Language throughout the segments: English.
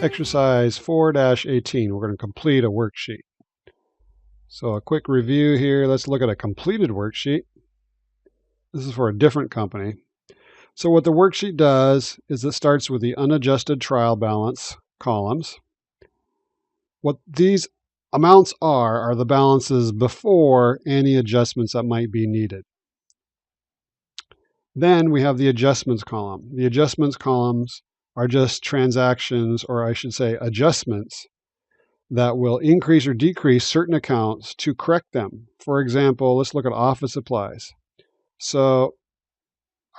Exercise 4-18, we're going to complete a worksheet. So a quick review here. Let's look at a completed worksheet. This is for a different company. So what the worksheet does is it starts with the unadjusted trial balance columns. What these amounts are the balances before any adjustments that might be needed. Then we have the adjustments column. The adjustments columns are just transactions, or I should say adjustments, that will increase or decrease certain accounts to correct them. For example, let's look at office supplies. So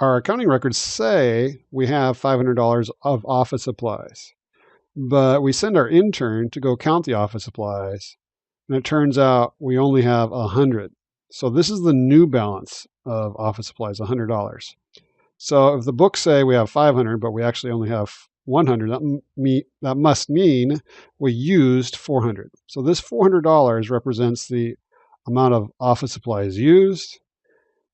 our accounting records say we have $500 of office supplies, but we send our intern to go count the office supplies, and it turns out we only have 100. So this is the new balance of office supplies, $100. So if the books say we have 500, but we actually only have 100, that must mean we used 400. So this $400 represents the amount of office supplies used,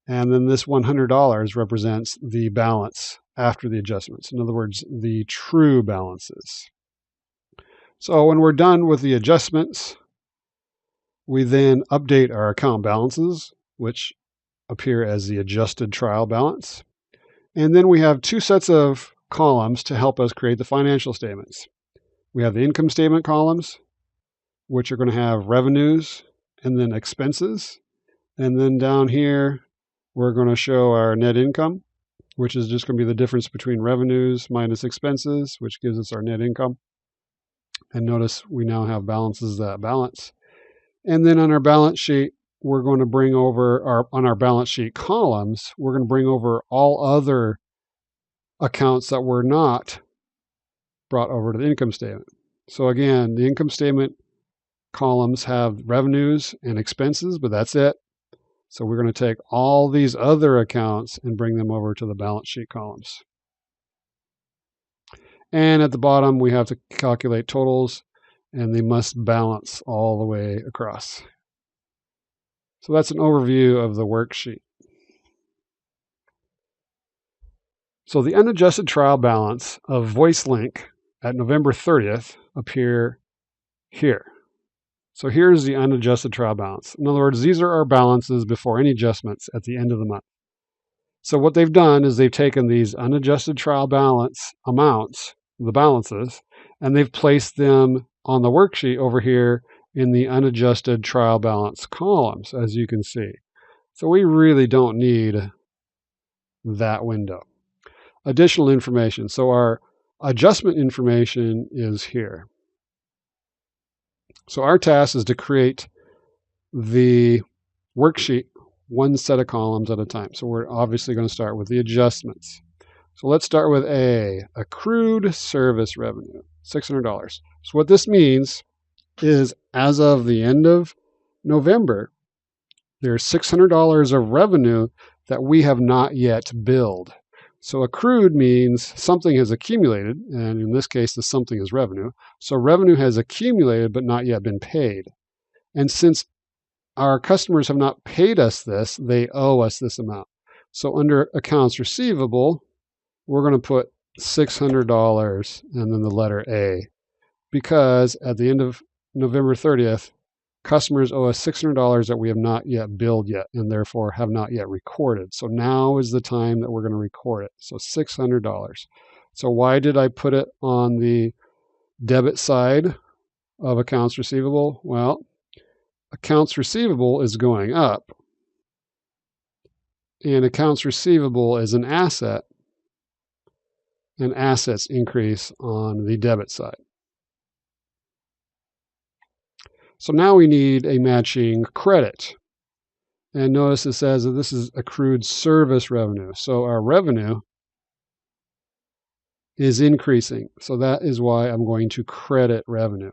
and then this $100 represents the balance after the adjustments. In other words, the true balances. So when we're done with the adjustments, we then update our account balances, which appear as the adjusted trial balance. And then we have two sets of columns to help us create the financial statements. We have the income statement columns, which are going to have revenues and then expenses. And then down here, we're going to show our net income, which is just going to be the difference between revenues minus expenses, which gives us our net income. And notice we now have balances that balance. And then on our balance sheet, we're going to bring over on our balance sheet columns, we're going to bring over all other accounts that were not brought over to the income statement. So again, the income statement columns have revenues and expenses, but that's it. So we're going to take all these other accounts and bring them over to the balance sheet columns. And at the bottom, we have to calculate totals, and they must balance all the way across. So that's an overview of the worksheet. So the unadjusted trial balance of VoiceLink at November 30th appear here. So here's the unadjusted trial balance. In other words, these are our balances before any adjustments at the end of the month. So what they've done is they've taken these unadjusted trial balance amounts, the balances, and they've placed them on the worksheet over here in the unadjusted trial balance columns, as you can see. So we really don't need that window. Additional information. So our adjustment information is here. So our task is to create the worksheet one set of columns at a time. So we're obviously going to start with the adjustments. So let's start with A, accrued service revenue, $600. So what this means is as of the end of November, there's $600 of revenue that we have not yet billed. So accrued means something has accumulated, and in this case, the something is revenue. So revenue has accumulated but not yet been paid. And since our customers have not paid us this, they owe us this amount. So under accounts receivable, we're going to put $600 and then the letter A, because at the end of November 30th, customers owe us $600 that we have not yet billed yet and therefore have not yet recorded. So now is the time that we're going to record it. So $600. So why did I put it on the debit side of accounts receivable? Well, accounts receivable is going up, and accounts receivable is an asset, and assets increase on the debit side. So now we need a matching credit. And notice it says that this is accrued service revenue. So our revenue is increasing. So that is why I'm going to credit revenue.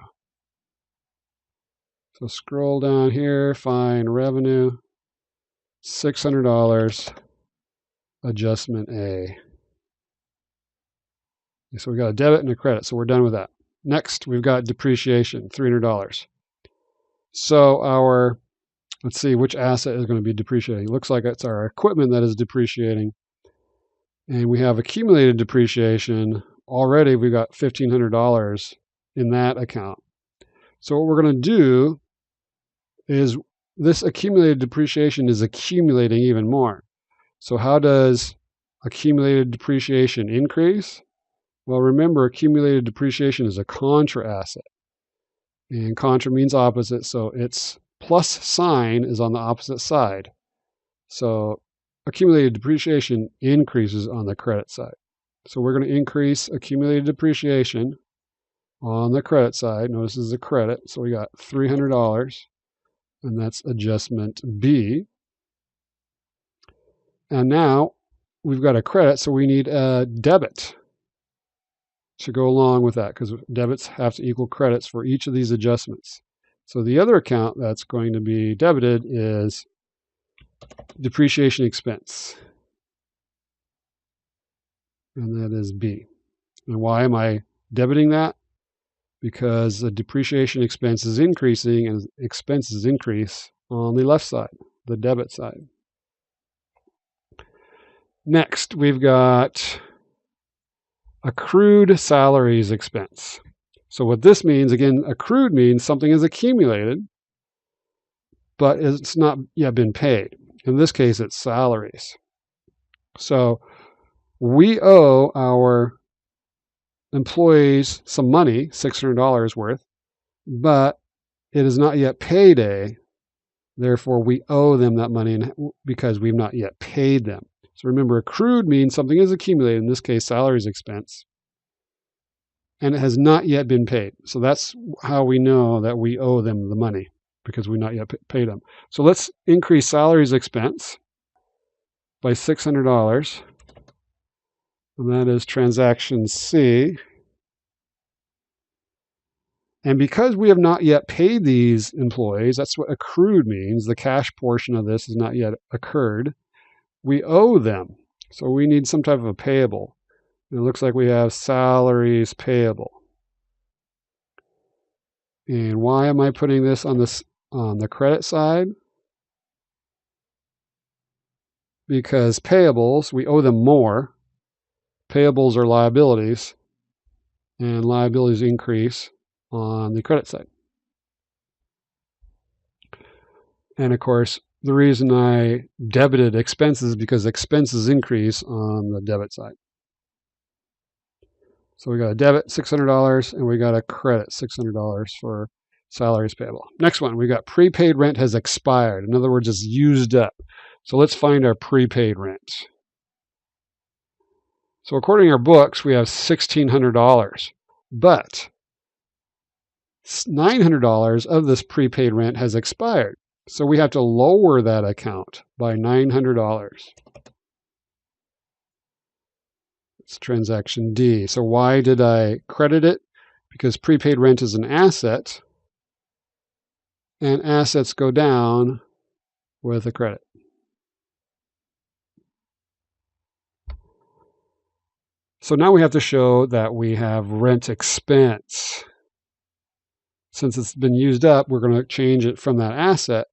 So scroll down here, find revenue, $600, adjustment A. So we've got a debit and a credit, so we're done with that. Next, we've got depreciation, $300. So let's see which asset is going to be depreciating. It looks like it's our equipment that is depreciating. And we have accumulated depreciation. Already we've got $1,500 in that account. So what we're going to do is this accumulated depreciation is accumulating even more. So how does accumulated depreciation increase? Well, remember, accumulated depreciation is a contra asset. And contra means opposite, so its plus sign is on the opposite side. So accumulated depreciation increases on the credit side. So we're going to increase accumulated depreciation on the credit side. Notice this is a credit, so we got $300, and that's adjustment B. And now we've got a credit, so we need a debit to go along with that, because debits have to equal credits for each of these adjustments. So the other account that's going to be debited is depreciation expense, and that is B. And why am I debiting that? Because the depreciation expense is increasing and expenses increase on the left side, the debit side. Next, we've got accrued salaries expense. So what this means, again, accrued means something is accumulated, but it's not yet been paid. In this case, it's salaries. So we owe our employees some money, $600 worth, but it is not yet payday. Therefore, we owe them that money because we've not yet paid them. So remember, accrued means something is accumulated, in this case, salaries expense, and it has not yet been paid. So that's how we know that we owe them the money, because we've not yet paid them. So let's increase salaries expense by $600, and that is transaction C. And because we have not yet paid these employees, that's what accrued means. The cash portion of this has not yet occurred. We owe them. So we need some type of a payable. And it looks like we have salaries payable. And why am I putting this on the credit side? Because payables, we owe them more. Payables are liabilities, and liabilities increase on the credit side. And of course, the reason I debited expenses is because expenses increase on the debit side. So we got a debit, $600, and we got a credit, $600 for salaries payable. Next one, we got prepaid rent has expired. In other words, it's used up. So let's find our prepaid rent. So according to our books, we have $1,600, but $900 of this prepaid rent has expired. So we have to lower that account by $900. It's transaction D. So why did I credit it? Because prepaid rent is an asset, and assets go down with a credit. So now we have to show that we have rent expense. Since it's been used up, we're going to change it from that asset,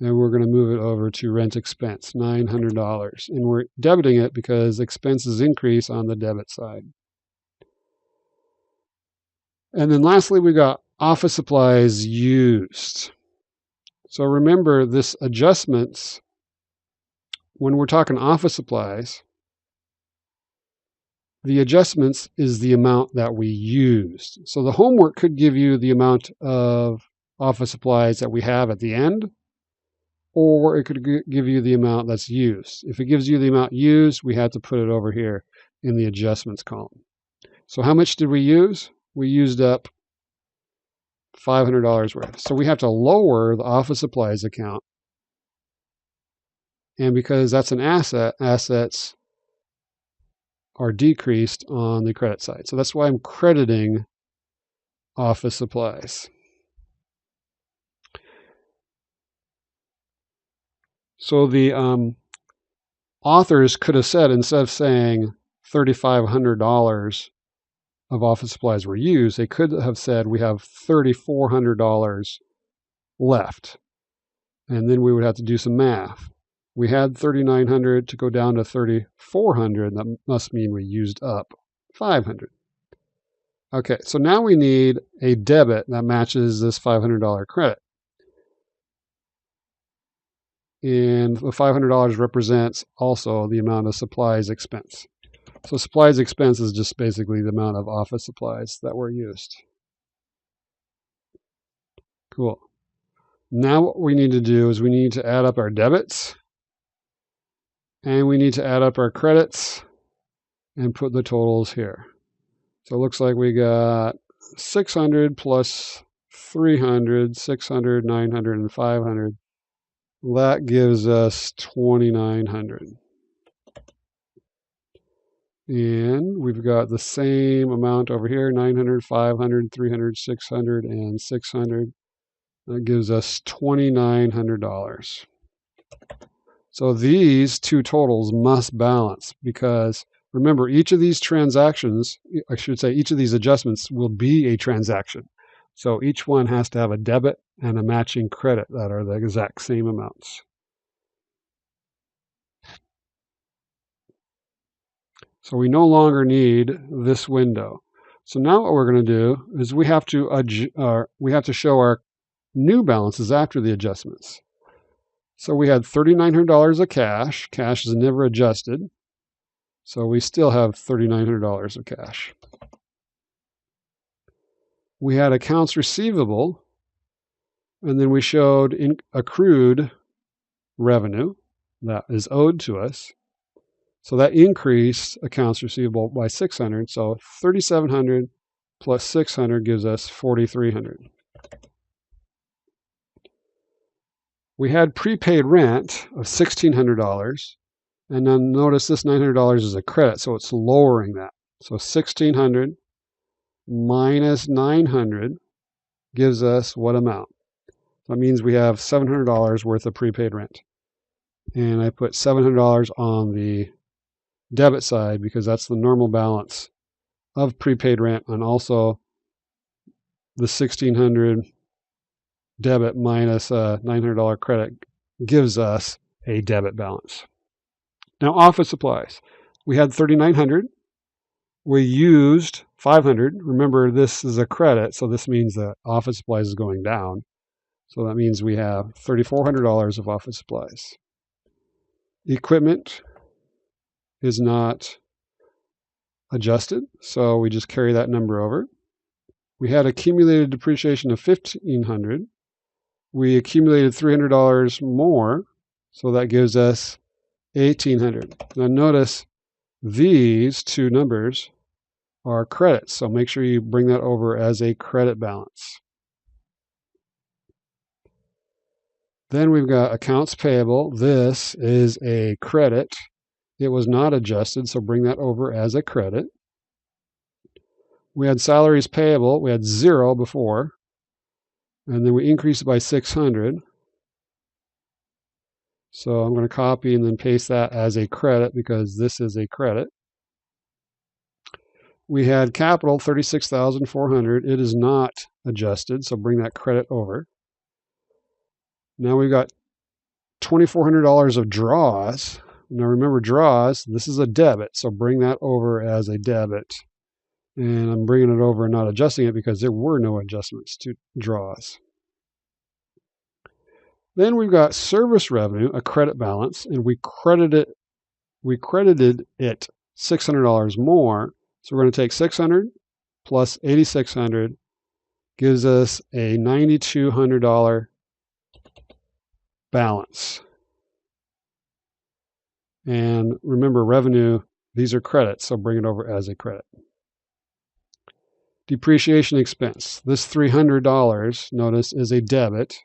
and we're going to move it over to rent expense, $900. And we're debiting it because expenses increase on the debit side. And then lastly, we got office supplies used. So remember, this adjustments, when we're talking office supplies, the adjustments is the amount that we used. So the homework could give you the amount of office supplies that we have at the end, or it could give you the amount that's used. If it gives you the amount used, we have to put it over here in the adjustments column. So how much did we use? We used up $500 worth. So we have to lower the office supplies account. And because that's an asset, assets are decreased on the credit side. So that's why I'm crediting office supplies. So the authors could have said, instead of saying $3,500 of office supplies were used, they could have said we have $3,400 left. And then we would have to do some math. We had $3,900 to go down to $3,400. That must mean we used up $500. Okay, so now we need a debit that matches this $500 credit. And the $500 represents also the amount of supplies expense. So supplies expense is just basically the amount of office supplies that were used. Cool. Now what we need to do is we need to add up our debits and we need to add up our credits and put the totals here. So it looks like we got 600 plus 300, 600, 900, and 500. That gives us 2,900. And we've got the same amount over here, 900, 500, 300, 600, and 600. That gives us $2,900. So these two totals must balance because remember, each of these transactions, I should say each of these adjustments will be a transaction. So each one has to have a debit and a matching credit that are the exact same amounts. So we no longer need this window. So now what we're going to do is we have to show our new balances after the adjustments. So we had $3,900 of cash. Cash is never adjusted. So we still have $3,900 of cash. We had accounts receivable, and then we showed accrued revenue that is owed to us. So that increased accounts receivable by 600. So 3,700 plus 600 gives us 4,300. We had prepaid rent of $1,600. And then notice this $900 is a credit, so it's lowering that. So 1,600 minus 900 gives us what amount? That means we have $700 worth of prepaid rent. And I put $700 on the debit side because that's the normal balance of prepaid rent, and also the 1,600 debit minus a $900 credit gives us a debit balance. Now, office supplies. We had 3,900. We used 500. Remember, this is a credit, so this means that office supplies is going down. So that means we have $3,400 of office supplies. Equipment is not adjusted, so we just carry that number over. We had accumulated depreciation of $1,500. We accumulated $300 more, so that gives us $1,800. Now notice these two numbers are credits, so make sure you bring that over as a credit balance. Then we've got accounts payable. This is a credit. It was not adjusted, so bring that over as a credit. We had salaries payable. We had 0 before, and then we increased it by 600. So I'm going to copy and then paste that as a credit because this is a credit. We had capital, $36,400. It is not adjusted, so bring that credit over. Now we've got $2,400 of draws. Now remember, draws, this is a debit, so bring that over as a debit. And I'm bringing it over and not adjusting it because there were no adjustments to draws. Then we've got service revenue, a credit balance, and we credited it $600 more. So we're going to take 600 plus 8,600 gives us a $9,200 balance. And remember, revenue, these are credits, so bring it over as a credit. Depreciation expense. This $300, notice, is a debit,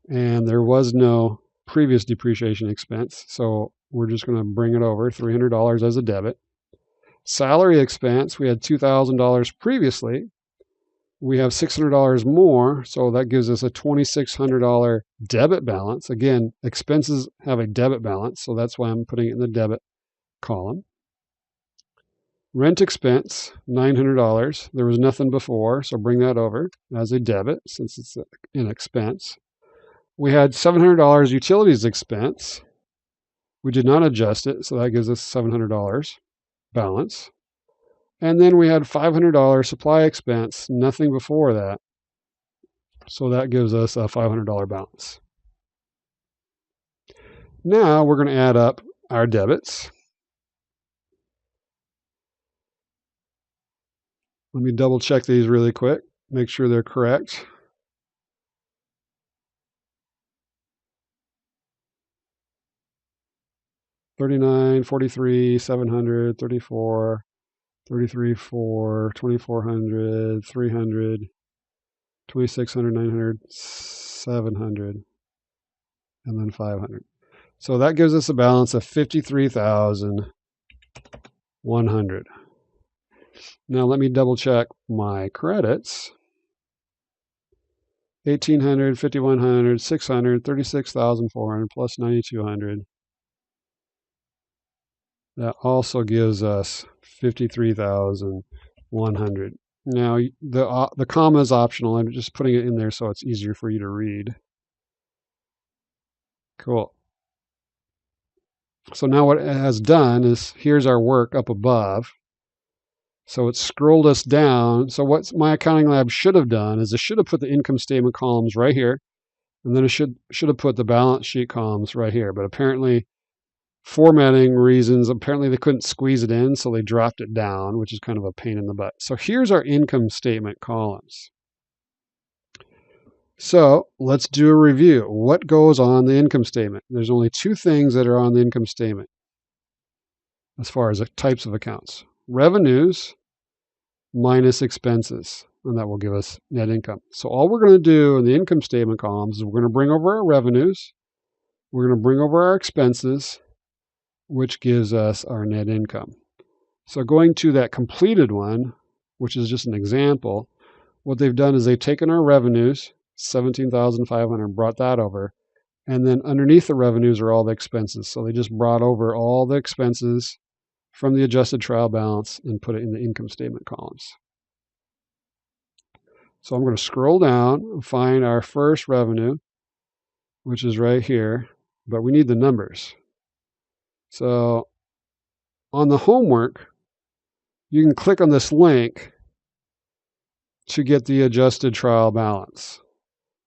and there was no previous depreciation expense, so we're just going to bring it over, $300 as a debit. Salary expense, we had $2,000 previously. We have $600 more, so that gives us a $2,600 debit balance. Again, expenses have a debit balance, so that's why I'm putting it in the debit column. Rent expense, $900. There was nothing before, so bring that over as a debit since it's an expense. We had $700 utilities expense. We did not adjust it, so that gives us $700 balance. And then we had $500 supply expense, nothing before that. So that gives us a $500 balance. Now we're going to add up our debits. Let me double check these really quick, make sure they're correct. $39, $43, $700, $34, $33, $4, $2,400, $300, $2,600, $900, $700, and then $500. So that gives us a balance of $53,100. Now let me double check my credits. $1,800, $5,100, $600, $36,400 plus $9,200. That also gives us $53,100. Now the comma is optional. I'm just putting it in there so it's easier for you to read. Cool. So now what it has done is, here's our work up above. So it's scrolled us down. So what my accounting lab should have done is it should have put the income statement columns right here, and then it should have put the balance sheet columns right here. But apparently, formatting reasons, apparently they couldn't squeeze it in, so they dropped it down, which is kind of a pain in the butt. So here's our income statement columns. So let's do a review. What goes on the income statement? There's only two things that are on the income statement as far as the types of accounts. Revenues minus expenses, and that will give us net income. So all we're going to do in the income statement columns is we're going to bring over our revenues, we're going to bring over our expenses, which gives us our net income. So going to that completed one, which is just an example, what they've done is they've taken our revenues, $17,500, brought that over, and then underneath the revenues are all the expenses. So they just brought over all the expenses from the adjusted trial balance and put it in the income statement columns. So I'm going to scroll down and find our first revenue, which is right here, but we need the numbers. So on the homework, you can click on this link to get the adjusted trial balance.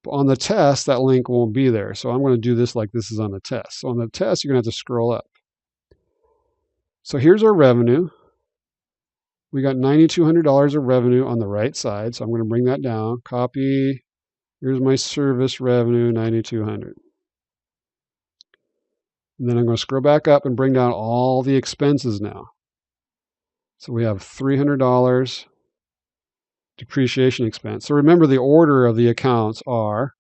But on the test, that link won't be there. So I'm going to do this like this is on the test. So on the test, you're going to have to scroll up. So here's our revenue. We got $9,200 of revenue on the right side. So I'm going to bring that down. Copy. Here's my service revenue, $9,200. And then I'm going to scroll back up and bring down all the expenses now. So we have $300 depreciation expense. So remember, the order of the accounts are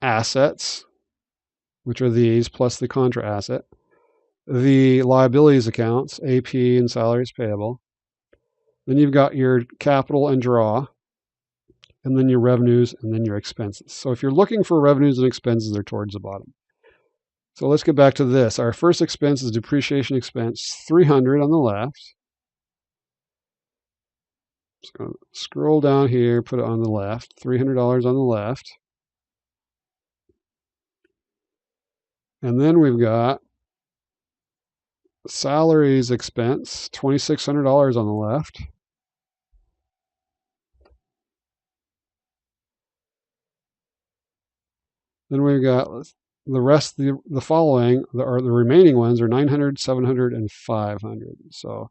assets, which are these, plus the contra asset. The liabilities accounts, AP and salaries payable. Then you've got your capital and draw, and then your revenues, and then your expenses. So if you're looking for revenues and expenses, they're towards the bottom. So let's get back to this. Our first expense is depreciation expense, $300 on the left. Just going to scroll down here, put it on the left, $300 on the left. And then we've got salaries expense, $2,600 on the left. Then we've got the rest, the following, the remaining ones are $900, $700, and $500. So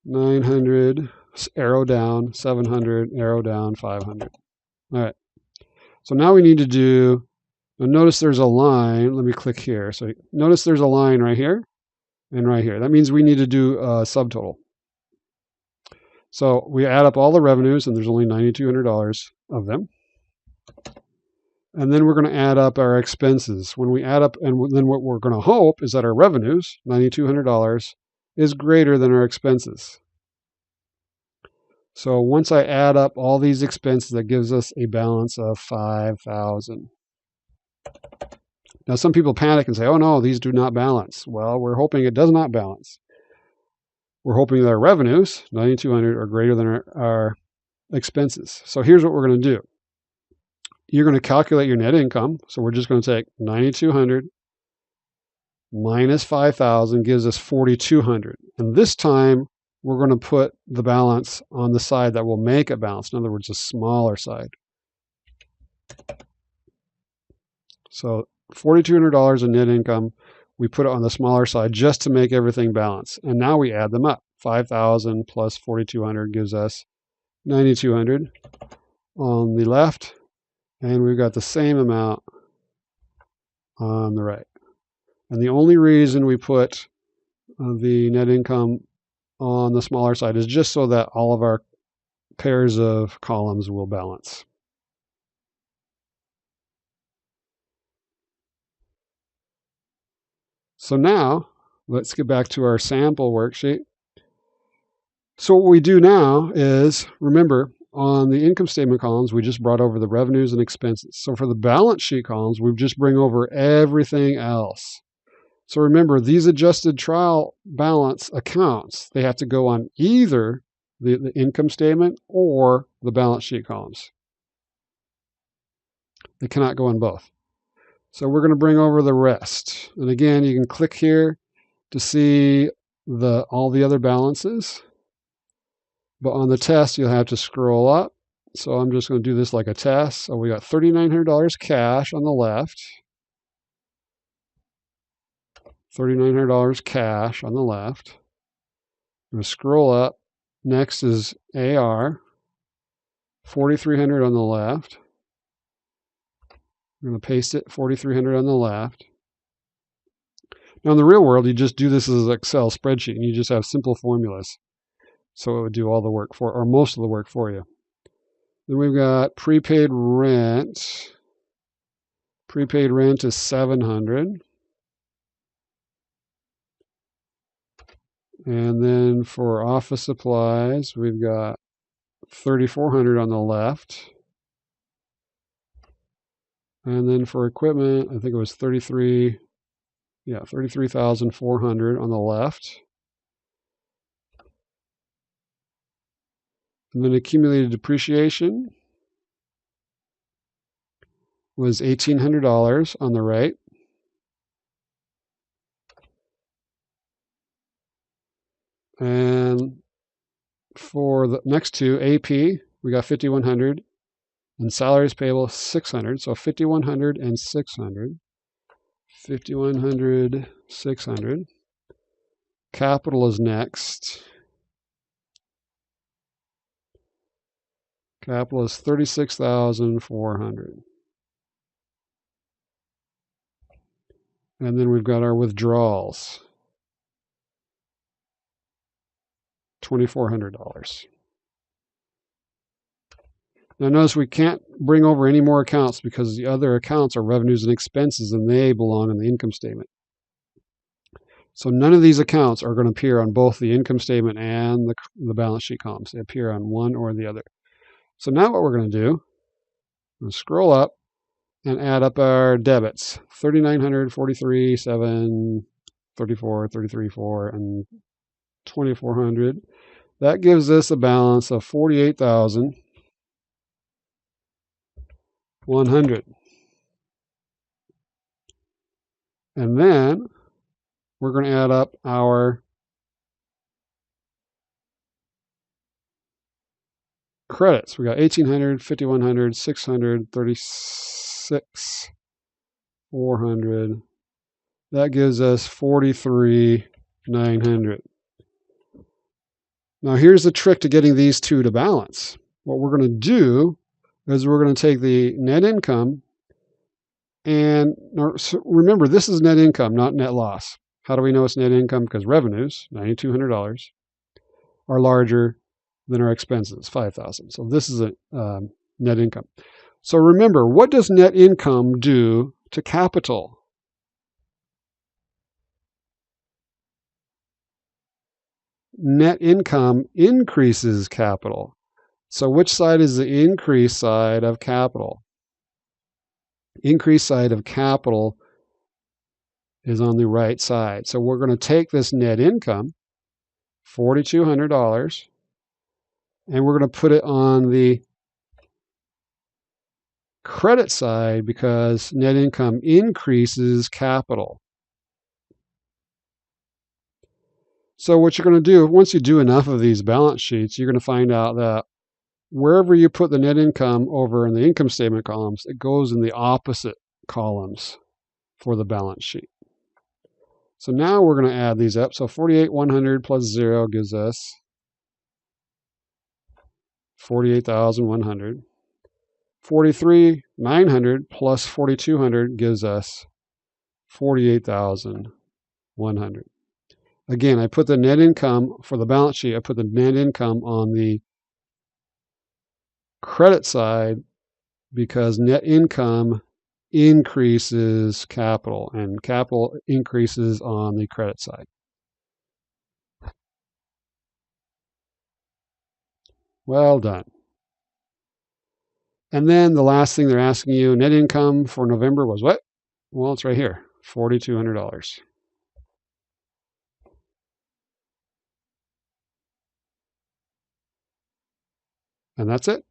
900, arrow down, 700, arrow down, 500. All right. So now we need to do, notice there's a line. Let me click here. So notice there's a line right here and right here. That means we need to do a subtotal. So we add up all the revenues, and there's only $9,200 of them. And then we're going to add up our expenses. When we add up, and then what we're going to hope is that our revenues, $9,200, is greater than our expenses. So once I add up all these expenses, that gives us a balance of $5,000. Now some people panic and say, oh no, these do not balance. Well, we're hoping it does not balance. We're hoping that our revenues, $9,200, are greater than our expenses. So here's what we're going to do. You're going to calculate your net income. So we're just going to take $9,200 minus 5,000 gives us 4,200. And this time, we're going to put the balance on the side that will make it balance. In other words, the smaller side. So $4,200 in net income, we put it on the smaller side just to make everything balance. And now we add them up. 5,000 plus 4,200 gives us 9,200 on the left. And we've got the same amount on the right. And the only reason we put the net income on the smaller side is just so that all of our pairs of columns will balance. So now, let's get back to our sample worksheet. So what we do now is, remember, on the income statement columns, we just brought over the revenues and expenses. So for the balance sheet columns, we just bring over everything else. So remember, these adjusted trial balance accounts, they have to go on either the income statement or the balance sheet columns. They cannot go on both. So we're going to bring over the rest. And again, you can click here to see all the other balances. But on the test, you'll have to scroll up. So I'm just going to do this like a test. So we got $3,900 cash on the left. $3,900 cash on the left. I'm going to scroll up. Next is AR. $4,300 on the left. I'm going to paste it, $4,300 on the left. Now in the real world, you just do this as an Excel spreadsheet, and you just have simple formulas. So it would do all the work or most of the work for you. Then we've got prepaid rent. Prepaid rent is $700. And then for office supplies, we've got $3,400 on the left. And then for equipment, I think it was $33,400 on the left. And then accumulated depreciation was $1,800 on the right. And for the next two, AP, we got $5,100, and salaries payable $600. So $5,100 and $600. $5,100, $600. Capital is next. Capital is $36,400. And then we've got our withdrawals. $2,400. Now notice we can't bring over any more accounts because the other accounts are revenues and expenses and they belong in the income statement. So none of these accounts are going to appear on both the income statement and the balance sheet columns. They appear on one or the other. So now what we're going to do, I'm going to scroll up and add up our debits. $3,900, $43,700, $34,000, $33,400, and $2,400. That gives us a balance of $48,100. And then we're going to add up our credits. We got $1,800, $5,100, $600, $36,400. That gives us $43,900. Now here's the trick to getting these two to balance. What we're going to do is we're going to take the net income, and remember, this is net income, not net loss. How do we know it's net income? Because revenues, $9,200, are larger than our expenses, $5,000. So this is a net income. So remember, what does net income do to capital? Net income increases capital. So which side is the increase side of capital? Increase side of capital is on the right side. So we're going to take this net income, $4,200, and we're going to put it on the credit side because net income increases capital. So what you're going to do, once you do enough of these balance sheets, you're going to find out that wherever you put the net income over in the income statement columns, it goes in the opposite columns for the balance sheet. So now we're going to add these up. So 48,100 plus 0 gives us 48,100. 43,900 plus 4,200 gives us 48,100. Again, I put the net income for the balance sheet, I put the net income on the credit side because net income increases capital and capital increases on the credit side. Well done. And then the last thing they're asking you, net income for November was what? Well, it's right here, $4,200. And that's it.